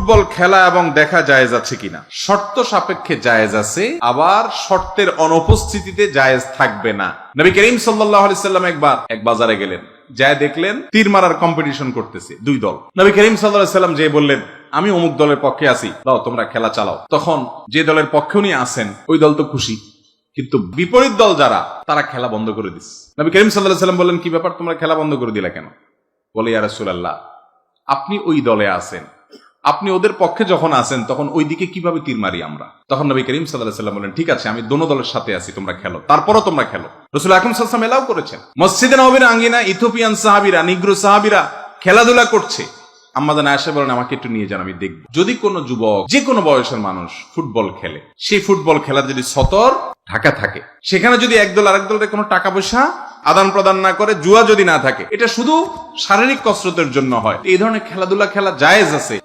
Football খেলা এবং দেখা জায়েজ আছে কিনা? শর্ত সাপেক্ষে জায়েজ আছে, আবার শর্তের অনুপস্থিতিতে জায়েজ থাকবে না। নবী করিম সাল্লাল্লাহু আলাইহি সাল্লাম একবার এক বাজারে গেলেন, যায় দেখলেন তীর মারার কম্পিটিশন করতেছে দুই দল। নবী করিম সাল্লাল্লাহু আলাইহি সাল্লাম যে বললেন, আমি অমুক দলের পক্ষে আছি, দাও তোমরা খেলা চালাও। তখন যে দলের পক্ষে উনি আছেন ওই দল তো খুশি, কিন্তু বিপরীত দল যারা, তারা খেলা বন্ধ করে দিচ্ছে। নবী করিম সাল্লাল্লাহু আলাইহি সাল্লাম বললেন, কি ব্যাপার, তোমরা খেলা বন্ধ করে দিলা কেন? বলে, ইয়া রাসূলুল্লাহ, আপনি ওই দলে আছেন, আপনি ওদের পক্ষে যখন আছেন তখন ওই দিকে কিভাবে তীর মারি আমরা? তখন নবী করিম সাল্লাল্লাহু আলাইহি সাল্লাম বলেন, ঠিক আছে, আমি দোনো দলের সাথে আছি, তোমরা খেলো, তারপরও তোমরা খেলো। রাসূল আকরাম সাল্লাল্লাহু আলাইহি ওয়াসাল্লাম এলাও করেছেন। মসজিদে নববীর আঙ্গিনা ইথিওপিয়ান সাহাবীরা, নিগ্রো সাহাবীরা খেলাধুলা করছে। আম্মা জান আয়েশা বলেন, আমাকে একটু নিয়ে যান, আমি দেখব। যদি কোনো যুবক, যে কোনো বয়সের মানুষ ফুটবল খেলে, সেই ফুটবল খেলার যদি সতর ঢাকা থাকে, সেখানে যদি একদল আরেক দলের কোনো টাকা পয়সা আদান প্রদান না করে, জুয়া যদি না থাকে, এটা শুধু শারীরিক কসরতের জন্য হয়, এই ধরনের খেলাধুলা খেলা জায়েজ আছে।